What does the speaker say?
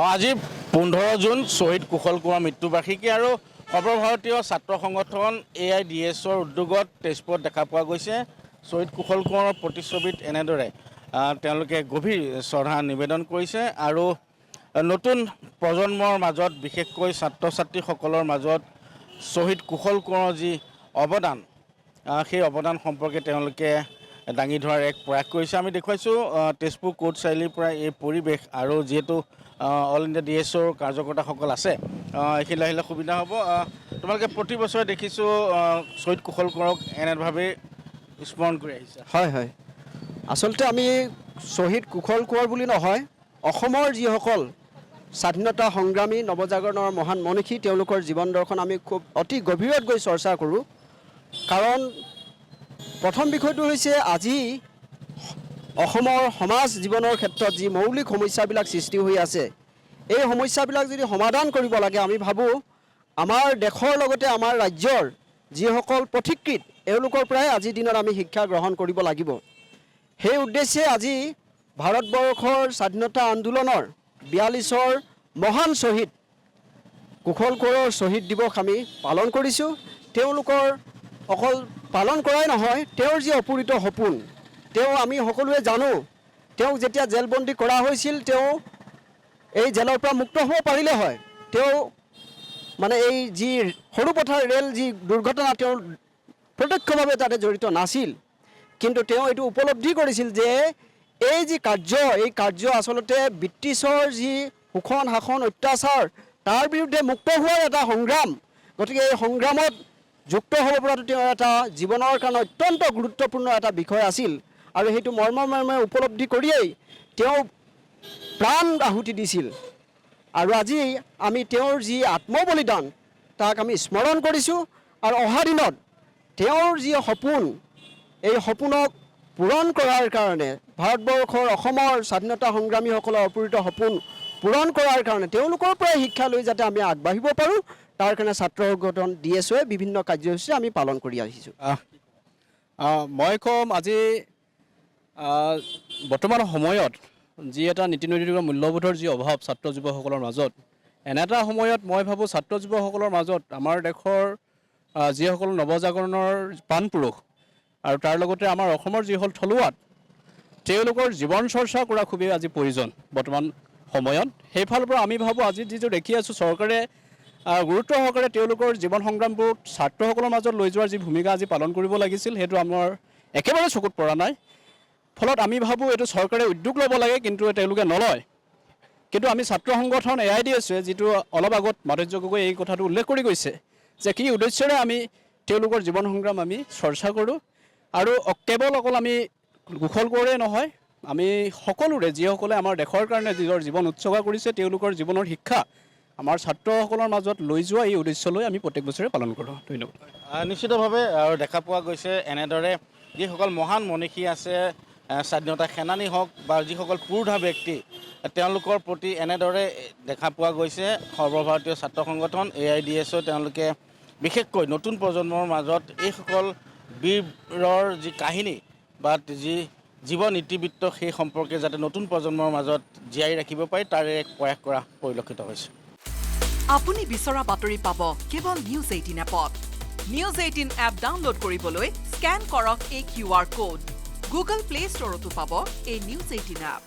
আজি 15 জুন শ্বহীদ কুশল কোঁৱৰৰ মৃত্যুবাৰ্ষিকী আৰু সৰ্বভাৰতীয় ছাত্ৰ সংগঠন AIDSৰ উদ্যোগত তেজপুৰত দেখা পোৱা গৈছে। শ্বহীদ কুশল কোঁৱৰৰ প্ৰতিচ্ছবিত এনেদৰে তেওঁলোকে গভীৰ শ্ৰদ্ধা নিবেদন কৰিছে আৰু নতুন প্ৰজন্মৰ মাজত বিশেষকৈ ছাত্ৰ ছাত্ৰীসকলৰ মাজত শ্বহীদ কুশল কোঁৱৰৰ যি অৱদান সেই অৱদান সম্পৰ্কে তেওঁলোকে দাঙি ধৰাৰ এক প্ৰয়াস কৰিছে। আমি দেখুৱাইছোঁ তেজপুৰ কোৰ্ট চাৰিআলিৰ পৰা এই পৰিৱেশ আৰু যিহেতু অল ইণ্ডিয়া DSৰ কাৰ্যকৰ্তাসকল আছে এইখিনি আহিলে সুবিধা হ'ব। তোমালোকে প্ৰতি বছৰে দেখিছোঁ শ্বহীদ কুশল কোঁৱৰক এনেভাৱে স্মৰণ কৰি আহিছে। হয় হয়, আচলতে আমি শ্বহীদ কুশল কোঁৱৰ বুলি নহয়, অসমৰ যিসকল স্বাধীনতা সংগ্ৰামী নৱজাগৰণৰ মহান মনীষী তেওঁলোকৰ জীৱন দৰ্শন আমি খুব অতি গভীৰত গৈ চৰ্চা কৰোঁ। কাৰণ প্ৰথম বিষয়টো হৈছে আজি অসমৰ সমাজ জীৱনৰ ক্ষেত্ৰত যি মৌলিক সমস্যাবিলাক সৃষ্টি হৈ আছে, এই সমস্যাবিলাক যদি সমাধান কৰিব লাগে আমি ভাবোঁ আমাৰ দেশৰ লগতে আমাৰ ৰাজ্যৰ যিসকল পথিকৃত এওঁলোকৰ পৰাই আজিৰ দিনত আমি শিক্ষা গ্ৰহণ কৰিব লাগিব। সেই উদ্দেশ্যে আজি ভাৰতবৰ্ষৰ স্বাধীনতা আন্দোলনৰ 42ৰ মহান শ্বহীদ কুশল কোঁৱৰৰ শ্বহীদ দিৱস আমি পালন কৰিছোঁ। তেওঁলোকৰ অকল পালন কৰাই নহয়, তেওঁৰ যি অপূৰিত সপোন, আমি সকলোৱে জানো তেওঁক যেতিয়া জেলবন্দী কৰা হৈছিল তেওঁ এই জেলৰ পৰা মুক্ত হ'ব পাৰিলে হয়। তেওঁ মানে এই যি সৰুপথাৰ ৰেল যি দুৰ্ঘটনা তেওঁ প্ৰত্যক্ষভাৱে তাতে জড়িত নাছিল, কিন্তু তেওঁ এইটো উপলব্ধি কৰিছিল যে এই যি এই কাৰ্য আচলতে ব্ৰিটিছৰ যি শোষণ শাসন অত্যাচাৰ তাৰ বিৰুদ্ধে মুক্ত হোৱাৰ এটা সংগ্ৰাম। গতিকে এই সংগ্ৰামত যুক্ত হ'ব পৰাটো তেওঁৰ এটা জীৱনৰ কাৰণে অত্যন্ত গুৰুত্বপূৰ্ণ এটা বিষয় আছিল আৰু সেইটো মৰ্মে উপলব্ধি কৰিয়েই তেওঁ প্ৰাণ আহুতি দিছিল। আৰু আজি আমি তেওঁৰ যি আত্মবলিদান তাক আমি স্মৰণ কৰিছোঁ আৰু অহা দিনত তেওঁৰ যি সপোন, এই সপোনক পূৰণ কৰাৰ কাৰণে ভাৰতবৰ্ষৰ অসমৰ স্বাধীনতা সংগ্ৰামীসকলৰ অপূৰিত সপোন পূৰণ কৰাৰ কাৰণে তেওঁলোকৰ পৰাই শিক্ষা লৈ যাতে আমি আগবাঢ়িব পাৰোঁ, তাৰ কাৰণে ছাত্ৰ সংগঠন DSOৱে বিভিন্ন কাৰ্যসূচী আমি পালন কৰি আহিছোঁ। মই ক'ম আজি বৰ্তমান সময়ত যি এটা নীতি নৈতিকৰ মূল্যবোধৰ যি অভাৱ ছাত্ৰ যুৱকসকলৰ মাজত, এনে এটা সময়ত মই ভাবোঁ ছাত্ৰ যুৱকসকলৰ মাজত আমাৰ দেশৰ যিসকল নৱজাগৰণৰ প্ৰাণপুৰুষ আৰু তাৰ লগতে আমাৰ অসমৰ যিসকল থলুৱাত তেওঁলোকৰ জীৱন চৰ্চা কৰা খুবেই আজি প্ৰয়োজন বৰ্তমান সময়ত। সেইফালৰ পৰা আমি ভাবোঁ আজি যিটো দেখি আছোঁ চৰকাৰে গুৰুত্ব সহকাৰে তেওঁলোকৰ জীৱন সংগ্ৰামবোৰ ছাত্ৰসকলৰ মাজত লৈ যোৱাৰ যি ভূমিকা আজি পালন কৰিব লাগিছিল সেইটো আমাৰ একেবাৰে চকুত পৰা নাই। ফলত আমি ভাবোঁ এইটো চৰকাৰে উদ্যোগ ল'ব লাগে, কিন্তু তেওঁলোকে নলয়। কিন্তু আমি ছাত্ৰ সংগঠন AIDSৱে যিটো অলপ আগত মাধুৰ্য গগৈ এই কথাটো উল্লেখ কৰি গৈছে যে কি উদ্দেশ্যৰে আমি তেওঁলোকৰ জীৱন সংগ্ৰাম আমি চৰ্চা কৰোঁ আৰু কেৱল অকল আমি কুশল কোঁৱৰে নহয়, আমি সকলোৰে যিসকলে আমাৰ দেশৰ কাৰণে নিজৰ জীৱন উৎসৰ্গা কৰিছে তেওঁলোকৰ জীৱনৰ শিক্ষা আমাৰ ছাত্ৰসকলৰ মাজত লৈ যোৱা এই উদ্দেশ্য লৈ আমি প্ৰত্যেক বছৰে পালন কৰোঁ। ধন্যবাদ। নিশ্চিতভাৱে আৰু দেখা পোৱা গৈছে এনেদৰে যিসকল মহান মনীষী আছে, স্বাধীনতা সেনানী হওক বা যিসকল পুৰোধা ব্যক্তি, তেওঁলোকৰ প্ৰতি এনেদৰে দেখা পোৱা গৈছে। সৰ্বভাৰতীয় ছাত্ৰ সংগঠন AIDSও তেওঁলোকে বিশেষকৈ নতুন প্ৰজন্মৰ মাজত এইসকল বীৰৰ যি কাহিনী বা যি জীৱন ইতিবৃত্ত সেই সম্পৰ্কে যাতে নতুন প্ৰজন্মৰ মাজত জীয়াই ৰাখিব পাৰি তাৰে এক প্ৰয়াস কৰা পৰিলক্ষিত হৈছে। আপুনি বিচৰা বাতৰি পাব কেৱল News 18 এপত। News 18 এপ ডাউনলোড কৰিবলৈ স্কেন কৰক এই QR কোড। Google Play Storeতো পাব এই News 18 এপ।